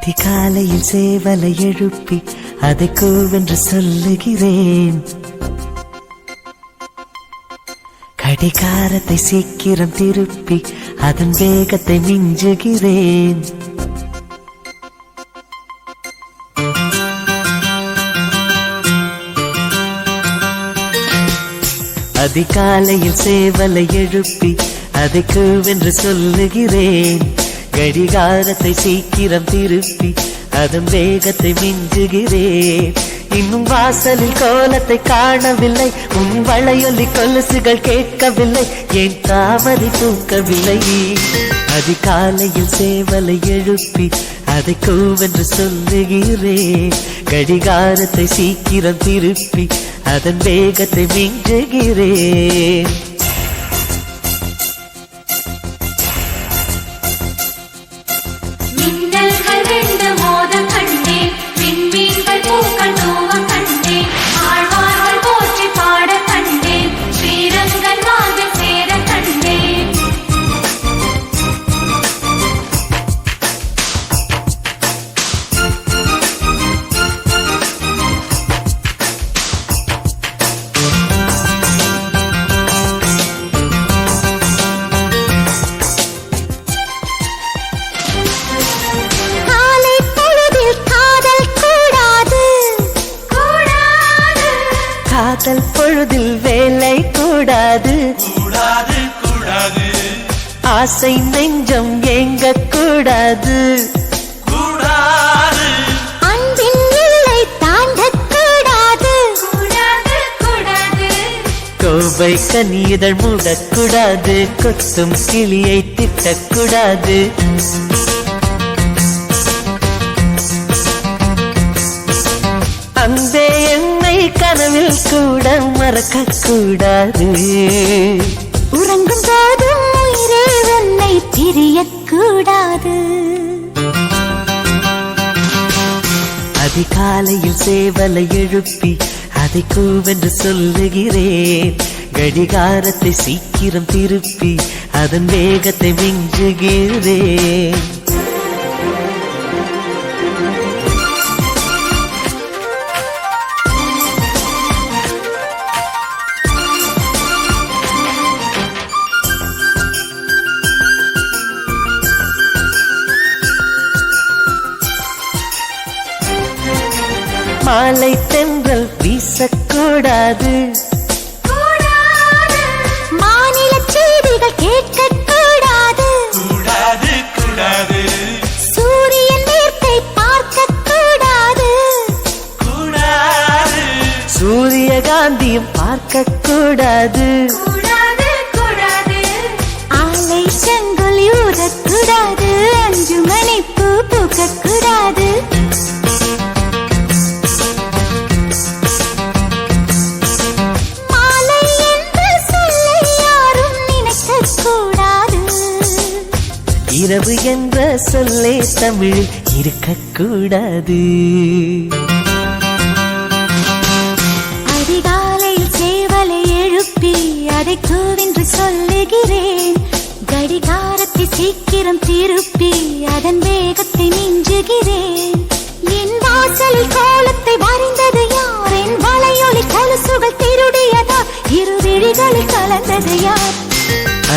அதிகாலையில் சேவலை எழுப்பி அதை கூவென்று சொல்லுகிறேன். கடிகாரத்தை சீக்கிரம் திருப்பி அதன் வேகத்தை மிஞ்சுகிறேன். அதிகாலையில் சேவலை எழுப்பி அதை கூவென்று சொல்லுகிறேன். கடிகாரத்தை சீக்கிரம் திருப்பி அதன் வேகத்தை மிஞ்சுகிறேன். இன்னும் வாசலில் கோலத்தை காணவில்லை, உன் வளையொலி கொலுசுகள் கேட்கவில்லை, என் தாமரை தூக்கவில்லை. அதிகாலையில் சேவலை எழுப்பி அதை கூவென்று சொல்லுகிறேன். கடிகாரத்தை சீக்கிரம் திருப்பி அதன் வேகத்தை மிஞ்சுகிறேன். காதல் பொழுதில் வேலை கூடாது, ஆசை நெஞ்சம் ஏங்க கூடாது, அன்பின் எல்லை தாண்டக் கூடாது, கோவை கனிதழ் மூடக்கூடாது, கொத்தும் கிளியை திட்டக்கூடாது. அந்த என்னை கனவில் கூட மறக்க கூடாது, உறங்கும் போதும் உயிரே உன்னை பிரியக்கூடாது. அதிகாலையில் சேவலை எழுப்பி அதை கூவென்று சொல்லுகிறேன். கடிகாரத்தை சீக்கிரம் திருப்பி அதன் வேகத்தை மிஞ்சுகிறேன். மாலை தென்றல் வீசக்கூடாது, மாநில செய்திகள் கேட்கக்கூடாது, சூரியன் நேர்த்தை பார்க்கக்கூடாது, சூரியகாந்தியும் பார்க்கக்கூடாது, ஆலை செங்கொலி ஊறக்கூடாது, 5 மணி பூ பூக்கக்கூடாது. இரவு என்ற சொல்லே தமிழில் இருக்கக்கூடாது. அதிகாலையில் சேவலை எழுப்பி அதை கூவென்று சொல்லுகிறேன். கடிகாரத்தை சீக்கிரம் திருப்பி அதன் வேகத்தை மிஞ்சுகிறேன். என் வாசலில் கோலத்தை வரைந்தது யார்? என் வளையொலி கொலுசுகள் திருடியதா? இரு விழிகளில் கலந்தது யார்?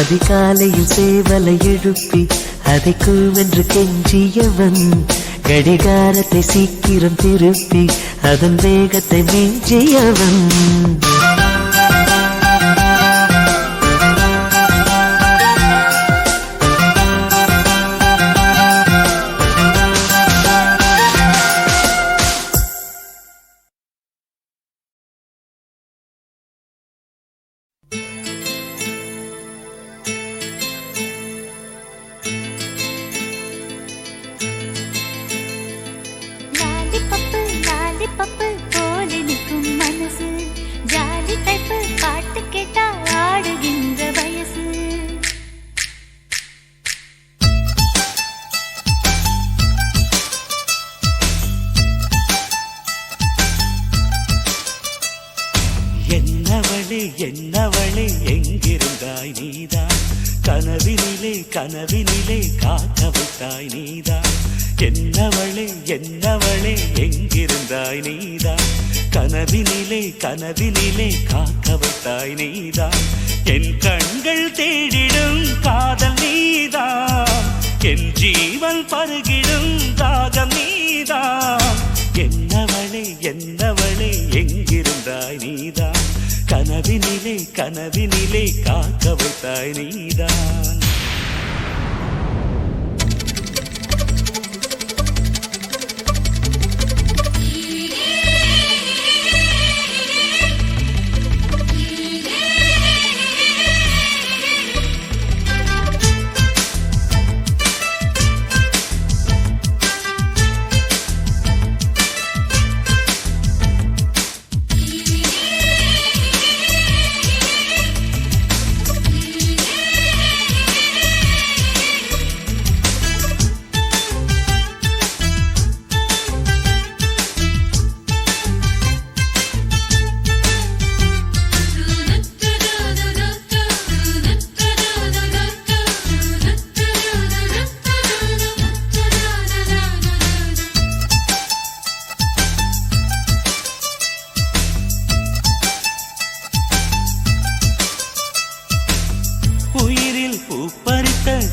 அதிகாலையில் சேவலை எழுப்பி அதை கூவென்று கெஞ்சியவன். கடிகாரத்தை சீக்கிரம் திருப்பி அதன் வேகத்தை மிஞ்சியவன். பப்பு போல நிற்கும் மனசு, ஜாலி டைப்பு பாட்டு கேட்டா ஆடுகின்ற வயசு. என்னவளே என்னவளே எங்கிருந்தாய் நீதான்? கனவினிலே கனவினிலே காக்க வைத்தாய் நீதான் என்னவளே என்னவளே எங்கிருந்தாய் நீதான் கனவினிலே கனவினிலே காக்க வைத்தாய் நீதான் என் கண்கள் தேடிடும் காதல் நீதான் என் ஜீவன் பருகிடும் தாகம் நீதான் என்னவளே என்னவளே எங்கிருந்தாய் நீதான் கனவினிலே கனவினிலே காக்க வைத்தாய் நீதான்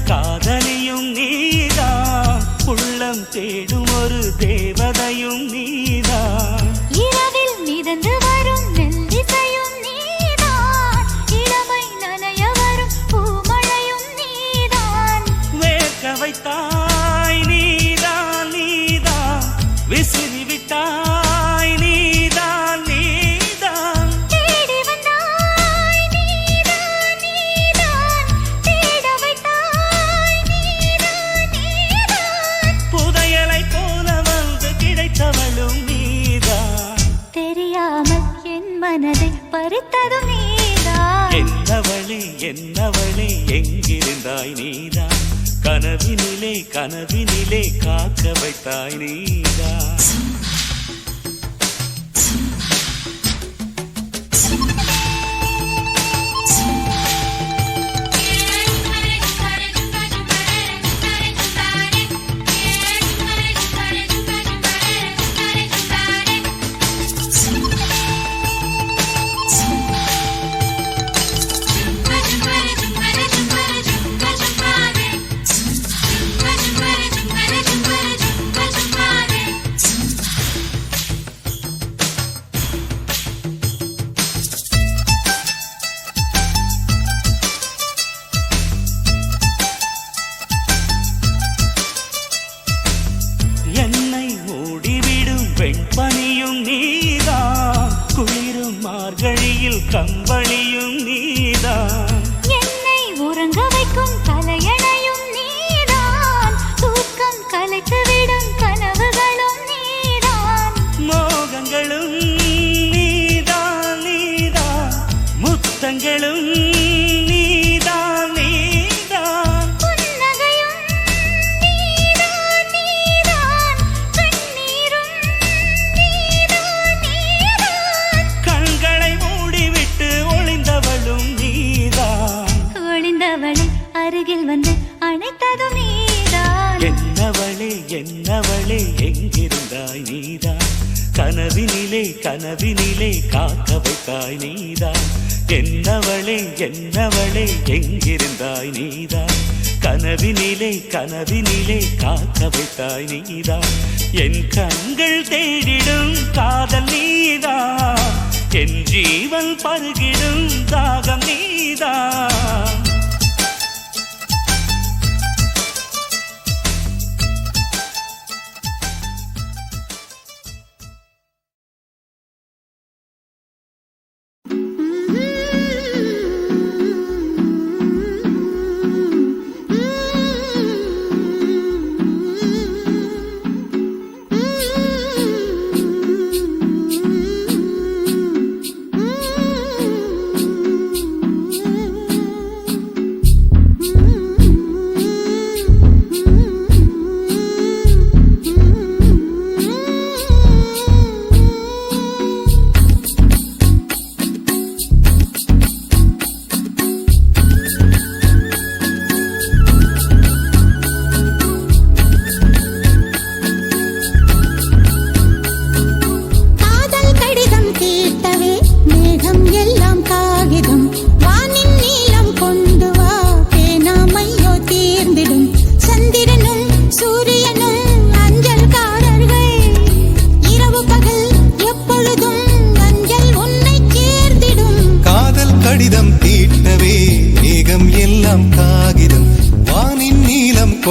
காதலியும் நீதான் உள்ளம் தேடும் ஒரு தேவதையும் நீதான் இரவில் மிதந்து வரும் நெல்லிசையும் நீதான் இளமை நனைய வரும் பூமழையும் நீதான் வேர்க்க வைத்தாய் நீதான் நீதான் விசிறி விட்டாய் நீதான் நீதான் தேடி வந்தாய் நீதான் நீதான் தேட வைத்தாய் நீதான் நீதான் புதையலை போல வந்து கிடைத்தவளும் நீதான் தெரியாமல் என் மனதை பறித்ததும் நீதான் என்னவளே என்னவளே எங்கிருந்தாய் நீதான் கனவினிலே கனவினிலே காக்க வைத்தாய் நீதான் வெண்பனியும் நீதான் குளிரும் மார்கழியில் கம்பளியும் நீதான் என்னை உறங்க வைக்கும் தலையணையும் நீதான் தூக்கம் கலைத்துவிடும் கனவுகளும் நீதான் மோகங்களும் நீதான் நீதான் முத்தங்களும் நீதான் நீதான் புன்னகையும் நீதான் நீதான் கண்ணீரும் நீதான் நீதான் கண்களை மூடிவிட்டு ஒளிந்தவளும் நீதான் ஒளிந்தவளை அருகில் வந்து அணைத்ததும் நீதான் என்னவளே என்னவளே எங்கிருந்தாய் நீதான் கனவினிலே கனவினிலே காக்க வைத்தாய் நீதான் என்னவளே என்னவளே எங்கிருந்தாய் நீதான் கனவினிலே கனவினிலே காக்க வைத்தாய் நீதான் என் கண்கள் தேடிடும் காதல் நீதான் என் ஜீவன் பருகிடும் தாகம் நீதான்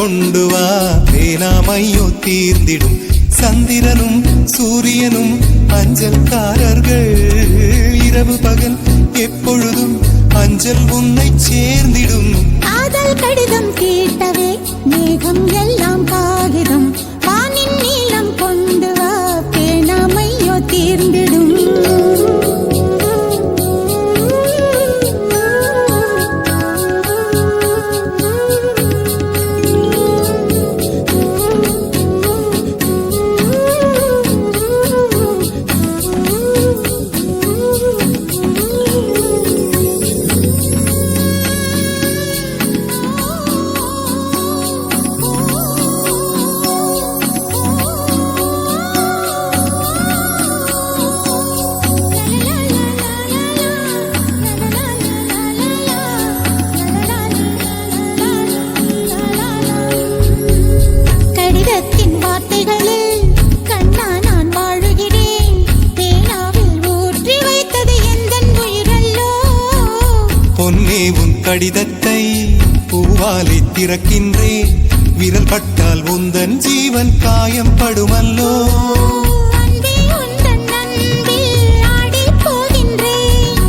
கொண்டு வா பேனாமையோ தீர்ந்திடும் சந்திரனும் சூரியனும் அஞ்சல்காரர்கள் இரவு பகல் எப்பொழுதும் அஞ்சல் உன்னை சேர்ந்திடும் காதல் கடிதம் கேட்டவே மேகம் எல்லாம் காகிதம் வானின் நீளம் கொண்டு வா பேனாமையோ தீர்ந்திடும் கடிதத்தின் வார்த்தைகளில் கண்ணா நான் வாழுகிறேன் பேனாவில் ஊற்றி வைத்தது எந்தன் உயிரல்லோ பொன்னே உன் கடிதத்தை பூவாலை திறக்கின்றேன் விரல் பட்டால் உந்தன் ஜீவன் காயம் படுமல்லோ அன்பே உந்தன் அன்பில் ஆடிப் போகின்றேன்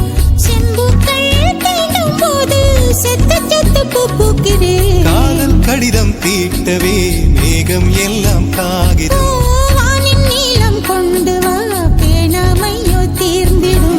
செம்புக்கள் தீண்டும் போது செத்து செத்து பூக்கிறேன் காதல் கடிதம் தீட்டவே மேகம் எல்லாம் காகிதம் வானின் நீளம் கொண்டு வா பேனாமையோ தீர்ந்திடும்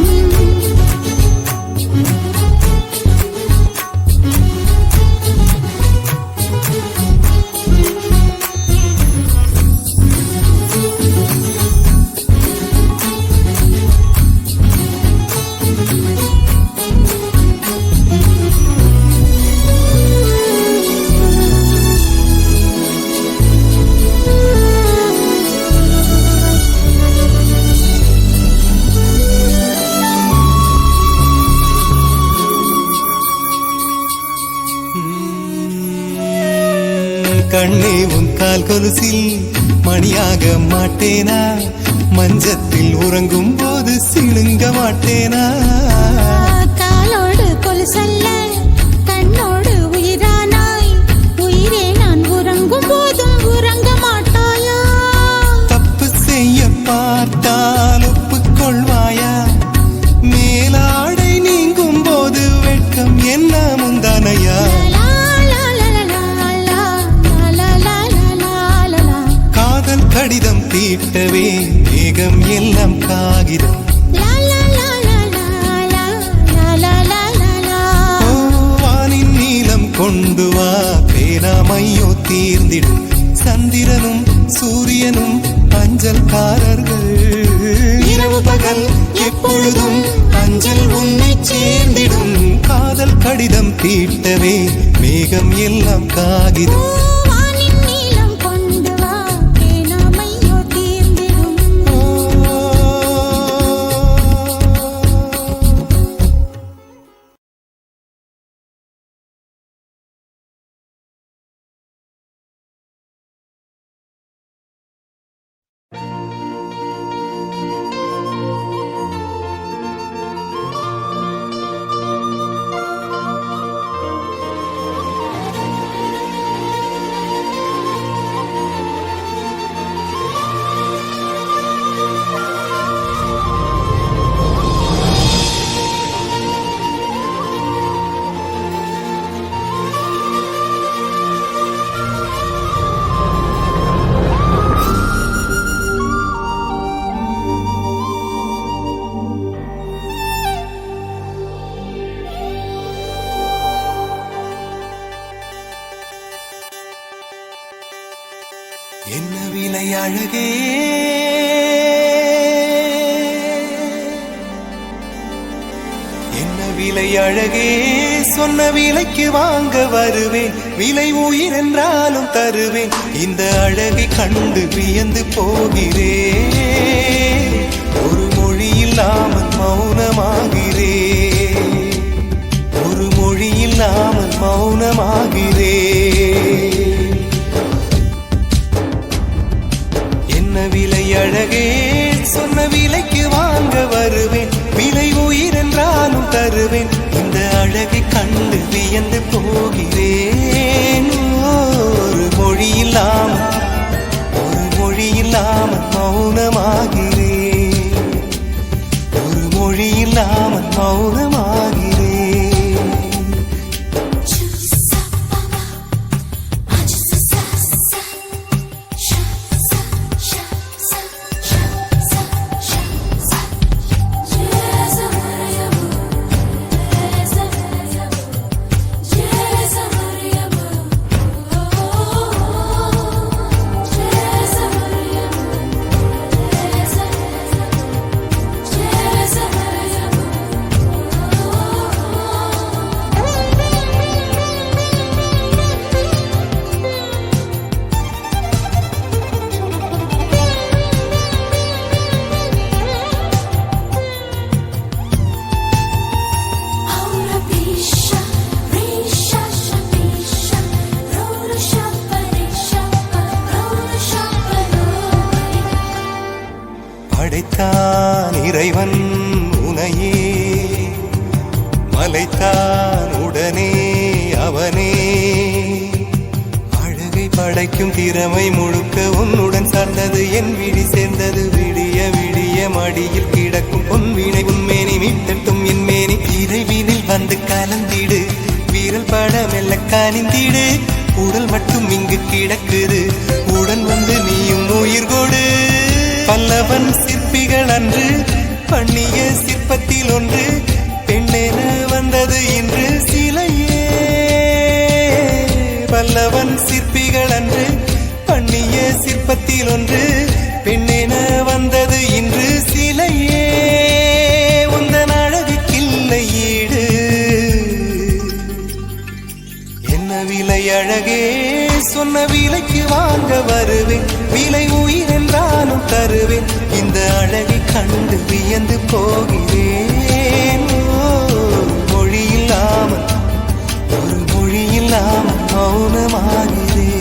கண்ணே உன் கால் கொலுசில் மணியாக மாட்டேனா மஞ்சத்தில் உறங்கும் போது சிணுங்க மாட்டேனா காலோடு கொலுசல்ல கண்ணோடு உயிரானாய் உயிரே நான் உறங்கும் போதும் உறங்க மாட்டாயா தப்பு செய்ய பார்த்தால் ஒப்புக்கொள்வாயா மேலாடை நீங்கும் போது வெட்கம் என்ன முந்தானையா காதல் கடிதம் தீட்டவே மேகம் எல்லாம் காகிதம் ஓ, வானின் நீளம் கொண்டு வா பேனாமையோ தீர்ந்திடும் சந்திரனும் சூரியனும் அஞ்சல்காரர்கள் இரவு பகல் எப்பொழுதும் அஞ்சல் உன்னை சேர்ந்திடும் காதல் கடிதம் தீட்டவே மேகம் எல்லாம் காகிதம் வானின் நீளம் கொண்டு வா பேனாமையோ தீர்ந்திடும் என்ன விலை அழகே என்ன விலை அழகே சொன்ன விலைக்கு வாங்க வருவேன் விலை உயிர் என்றாலும் தருவேன் இந்த அழகை கண்டு வியந்து போகிறேன் ஒரு மொழி இல்லாமல் மௌனமாகிறேன் ஒரு மொழி இல்லாமல் மௌனமாகிறேன் என்ன விலை அழகே சொன்ன விலைக்கு வாங்க வருவேன் விலை உயிர் என்றாலும் தருவேன் இந்த அழகை கண்டு வியந்து போகிறேன் ஒரு நான் உடனே அவனே அழகை படைக்கும் திறமை முழுக்க உன்னுடன் சார்ந்தது என் விழி சேர்ந்தது விடிய விடிய மடியில் கிடக்கும் பொன்வினை உன்மேனி மீட்டட்டும் என் மேனி இறைவினில் வந்து கலந்திடு வீரல் பட மெல்ல காணிந்திடு உடல் மட்டும் இங்கு கிடக்குது உடன் வந்து நீயும் உயிர் கொடு பல்லவன் சிற்பிகள் அன்று பண்ணிய சிற்பத்தில் ஒன்று பெண்ணென வந்தது இன்று சிலையே பல்லவன் சிற்பிகள் அன்று பண்ணிய சிற்பத்தில் ஒன்று பெண்ணென வந்தது இன்று சிலையே உந்தன் அழகுக்கில்லை ஈடு என்ன விலை அழகே சொன்ன விலைக்கு வாங்க வருவேன் விலை உயிர் என்றாலும் தருவேன் இந்த அழகை கண்டு வியந்து போகிறேன் மொழி இல்லாமல் ஒரு மொழி இல்லாமல் மௌனமாகிறேன்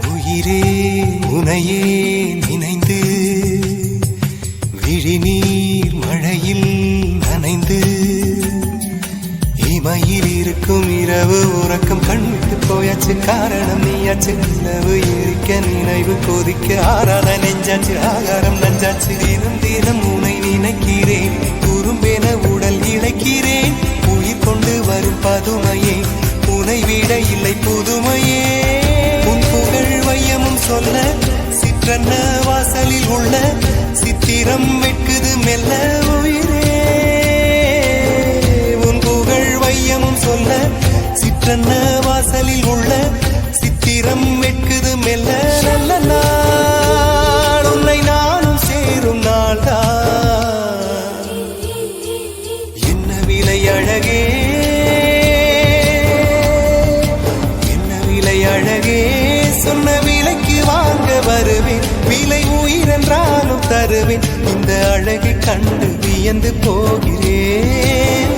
உயிரே உனையே நினைந்து விழிநீர் மழையில் நனைந்து இமையில் இருக்கும் இரவு உறக்கம் கண்விட்டு போயாச்சு காரணம் நீயாச்சு நிலவு எரிக்க நினைவு கொதிக்க ஆறாத நெஞ்சாச்சு ஆகாரம் நஞ்சாச்சு தினம் தினம் உனை நினைக்கிறேன் குறும்பென உடல் இழைக்கிறேன் உயிர் கொண்டு வரும் பதுமையே உனை விட இல்லை புதுமையே உன் புகழ் வையமும் சொல்ல சிற்றன்ன வாசலில் உள்ள சித்திரம் வெட்குது மெல்ல உயிரே உன் புகழ் வையமும் சொல்ல சிற்றன்ன வாசலில் உள்ள சித்திரம் வெட்குது மெல்ல நல்ல நாள் உன்னை நானும் சேரும் நாள்தான் என்ன விலை அழகே அழகே சொன்ன விலைக்கு வாங்க வருவேன் விலை உயிர் என்றாலும் தருவேன் இந்த அழகை கண்டு வியந்து போகிறேன்